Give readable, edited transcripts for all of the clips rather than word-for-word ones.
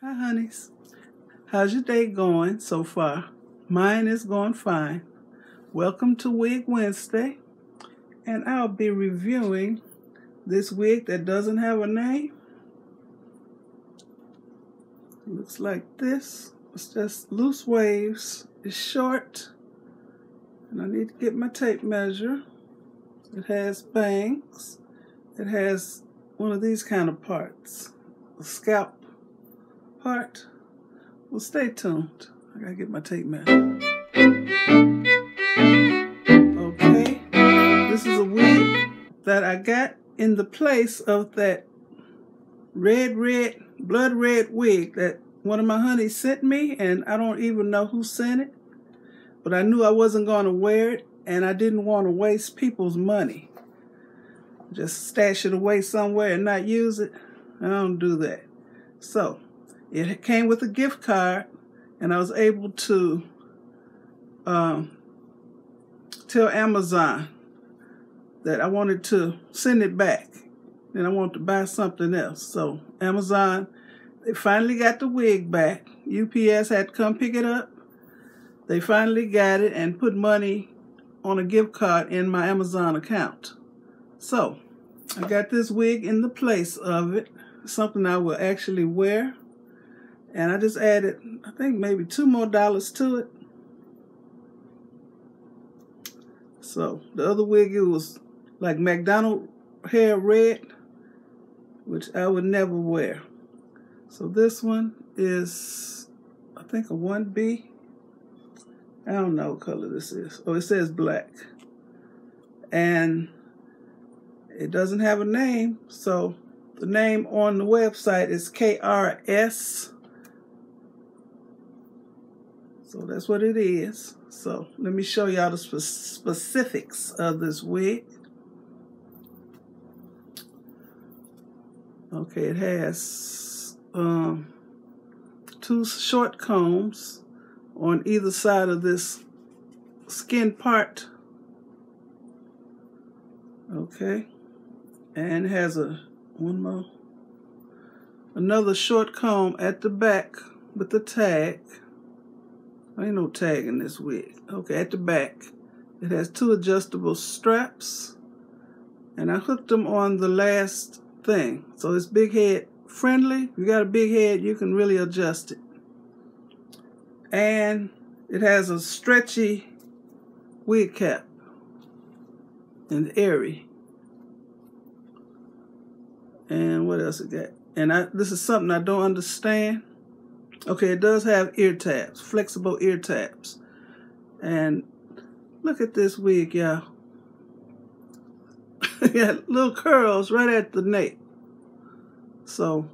Hi, honeys. How's your day going so far? Mine is going fine. Welcome to Wig Wednesday, and I'll be reviewing this wig that doesn't have a name. It looks like this. It's just loose waves. It's short, and I need to get my tape measure. It has bangs. It has one of these kind of parts, a scalp part. Well, stay tuned. I gotta get my tape measure. Okay, this is a wig that I got in the place of that blood red wig that one of my honeys sent me, and I don't even know who sent it, but I knew I wasn't going to wear it, and I didn't want to waste people's money. Just stash it away somewhere and not use it. I don't do that. So it came with a gift card, and I was able to tell Amazon that I wanted to send it back and I wanted to buy something else. So Amazon, they finally got the wig back. UPS had to come pick it up. They finally got it and put money on a gift card in my Amazon account. So I got this wig in the place of it, something I will actually wear. And I just added, I think maybe $2 more to it. So the other wig, it was like McDonald hair red, which I would never wear. So this one is, I think, a 1B. I don't know what color this is. Oh, it says black. And it doesn't have a name. So the name on the website is KRS. So that's what it is. So let me show y'all the specifics of this wig. Okay, it has 2 short combs on either side of this skin part. Okay, and it has another short comb at the back with the tag. Ain't no tag in this wig. Okay, at the back, it has 2 adjustable straps, and I hooked them on the last thing. So it's big head friendly. If you got a big head, you can really adjust it. And it has a stretchy wig cap and airy. And what else it got? And this is something I don't understand. Okay, it does have ear tabs, flexible ear tabs. And look at this wig, y'all. Yeah, little curls right at the nape. So,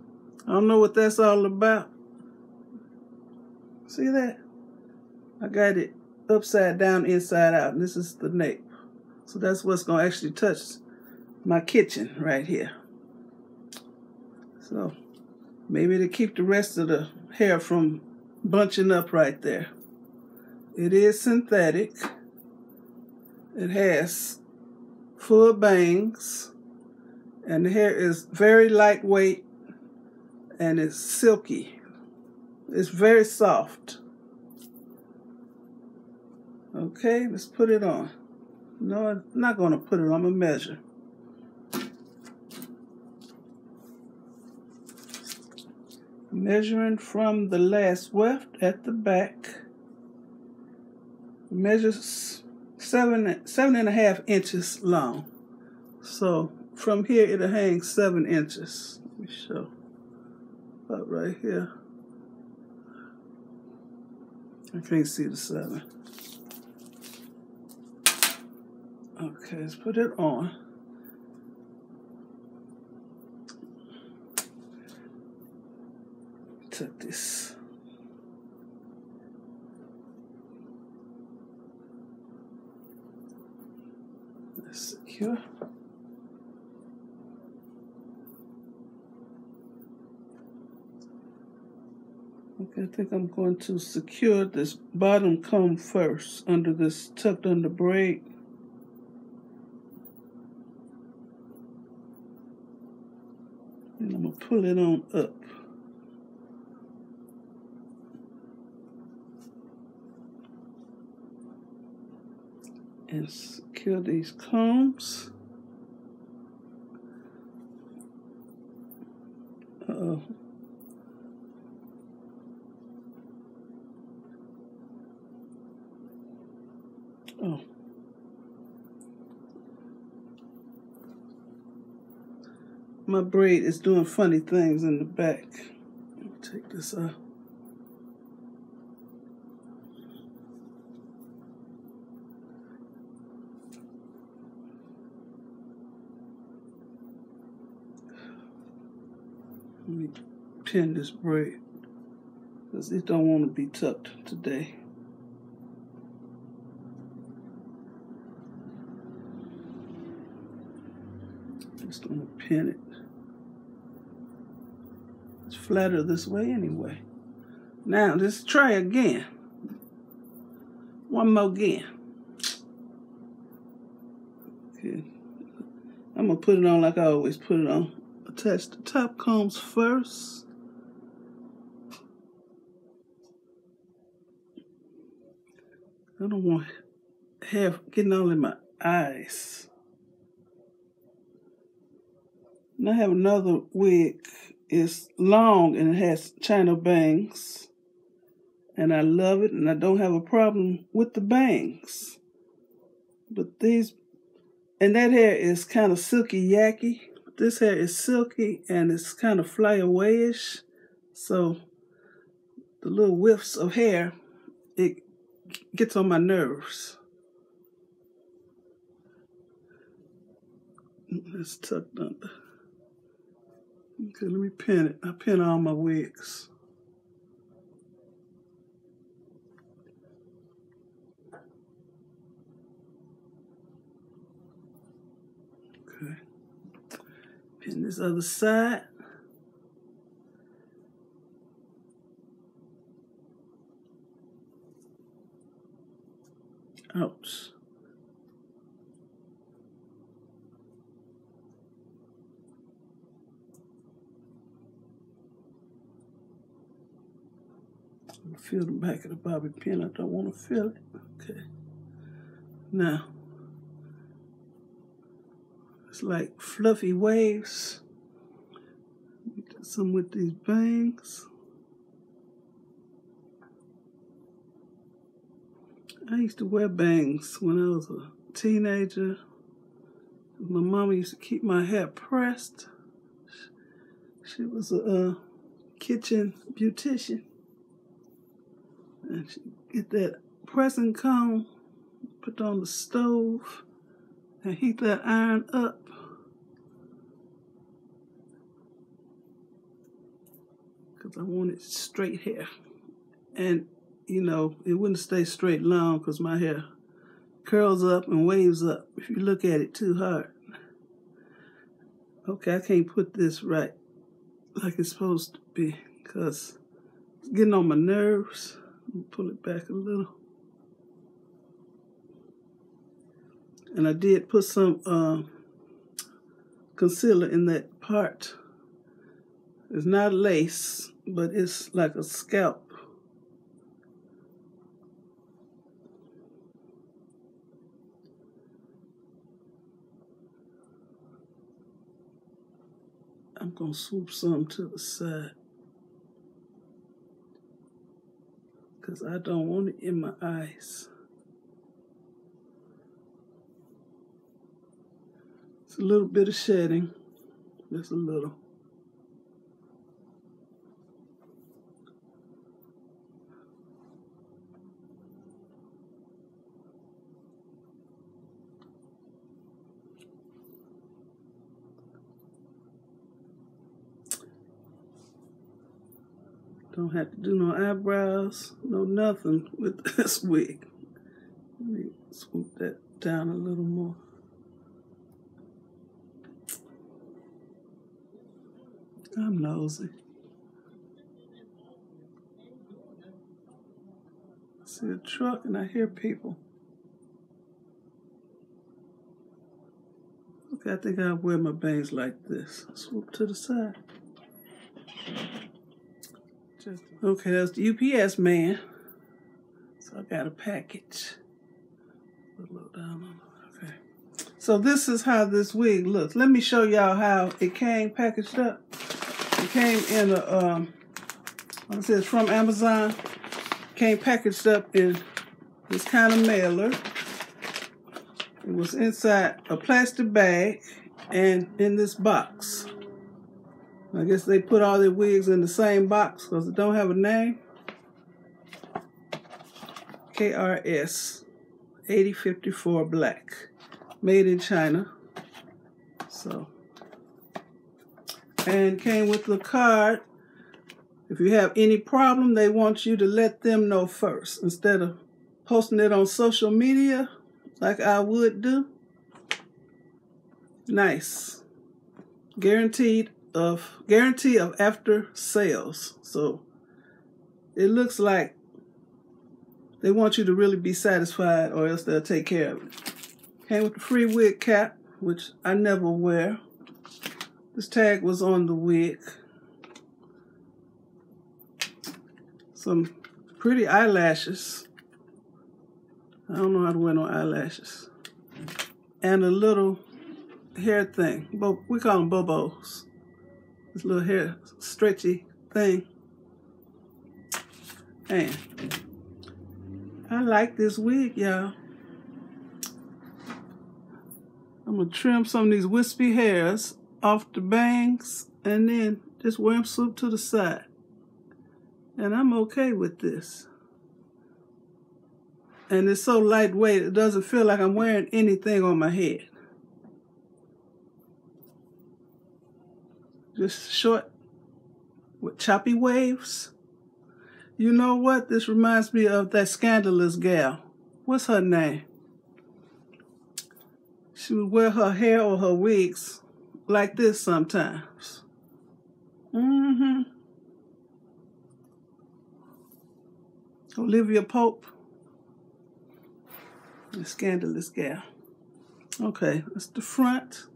I don't know what that's all about. See that? I got it upside down, inside out, and this is the nape. So that's what's going to actually touch my kitchen right here. So, maybe to keep the rest of the hair from bunching up right there. It is synthetic. It has full bangs, and the hair is very lightweight, and it's silky. It's very soft. Okay, let's put it on. No, I'm not going to put it on. I'm going to measure. Measuring from the last weft at the back. Measures 7.5 inches long. So from here it'll hang 7 inches. Let me show. About right here. I can't see the 7. Okay, let's put it on. Check this. That's secure. Okay, I think I'm going to secure this bottom comb first under this tucked under braid. And I'm going to pull it on up. and secure these combs. Uh-oh. Oh. My braid is doing funny things in the back. Take this off. Let me pin this braid because it don't want to be tucked today. Just want to pin it. It's flatter this way anyway. Now let's try again. One more again. Okay. I'm gonna put it on like I always put it on. Attach the top combs first. I don't want hair getting all in my eyes. And I have another wig. It's long and it has China bangs. And I love it and I don't have a problem with the bangs. But these, and that hair is kind of silky yacky. This hair is silky and it's kind of flyaway-ish. So the little whiffs of hair, it gets on my nerves. It's tucked under. Okay, let me pin it. I pin all my wigs. Okay. Pin this other side. Ouch. Feel the back of the bobby pin. I don't want to feel it. Okay. Now, it's like fluffy waves. Get some with these bangs. I used to wear bangs when I was a teenager. My mama used to keep my hair pressed. She was a kitchen beautician. And she get that pressing comb, put on the stove, and heat that iron up. Because I wanted straight hair. And, you know, it wouldn't stay straight long because my hair curls up and waves up if you look at it too hard. Okay, I can't put this right like it's supposed to be because it's getting on my nerves. Pull it back a little. And I did put some concealer in that part. It's not lace, but it's like a scalp. I'm gonna swoop some to the side. Because I don't want it in my eyes. It's a little bit of shedding, just a little. Don't have to do no eyebrows, no nothing with this wig. Let me swoop that down a little more. I'm nosy. I see a truck and I hear people. Okay, I think I'll wear my bangs like this. Swoop to the side. Okay, that's the UPS man. So I got a package. Put a little down on it. Okay. So this is how this wig looks. Let me show y'all how it came packaged up. It came in a, like I said, it's from Amazon. Came packaged up in this kind of mailer. It was inside a plastic bag and in this box. I guess they put all their wigs in the same box because it don't have a name. KRS 8054 black. Made in China. So. And came with the card. If you have any problem, they want you to let them know first. Instead of posting it on social media like I would do. Nice. Guarantee of after sales. So it looks like they want you to really be satisfied or else they'll take care of it. Came with the free wig cap, which I never wear. This tag was on the wig. Some pretty eyelashes. I don't know how to wear no eyelashes. And a little hair thing. We call them bobos. This little hair stretchy thing. And I like this wig, y'all. I'm gonna trim some of these wispy hairs off the bangs and then just wear them swoop to the side. And I'm okay with this. And it's so lightweight, it doesn't feel like I'm wearing anything on my head. Just short with choppy waves. You know what? This reminds me of that scandalous gal. What's her name? She would wear her hair or her wigs like this sometimes. Olivia Pope. The scandalous gal. Okay, that's the front.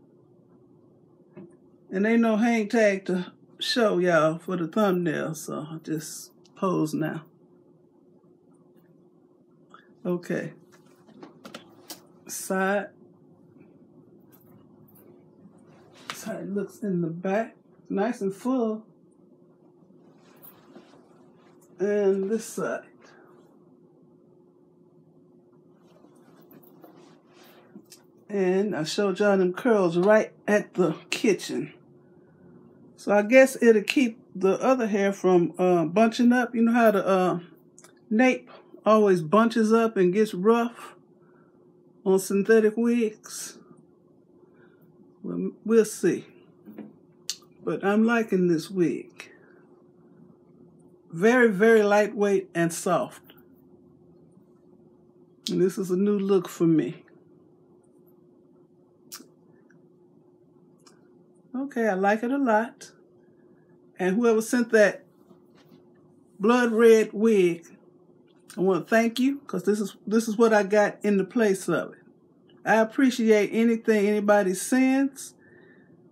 And ain't no hang tag to show y'all for the thumbnail, so I'll just pose now. Okay. Side. That's how it looks in the back. Nice and full. And this side. And I showed y'all them curls right at the kitchen. So I guess it'll keep the other hair from bunching up. You know how the nape always bunches up and gets rough on synthetic wigs? Well, we'll see. But I'm liking this wig. Very, very lightweight and soft. And this is a new look for me. Okay, I like it a lot. And whoever sent that blood red wig, I want to thank you, because this is what I got in the place of it. I appreciate anything anybody sends,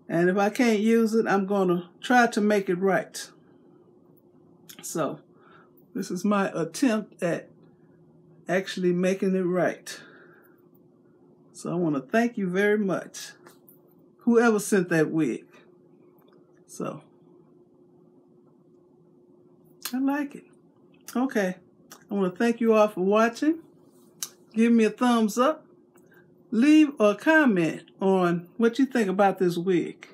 and if I can't use it, I'm going to try to make it right. So, this is my attempt at actually making it right. So I want to thank you very much. Whoever sent that wig. So, I like it. Okay. I want to thank you all for watching. Give me a thumbs up. Leave a comment on what you think about this wig.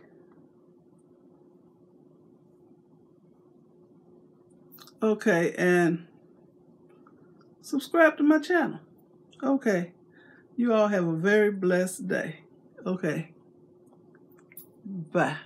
Okay, and subscribe to my channel. Okay. You all have a very blessed day. Okay. Bye.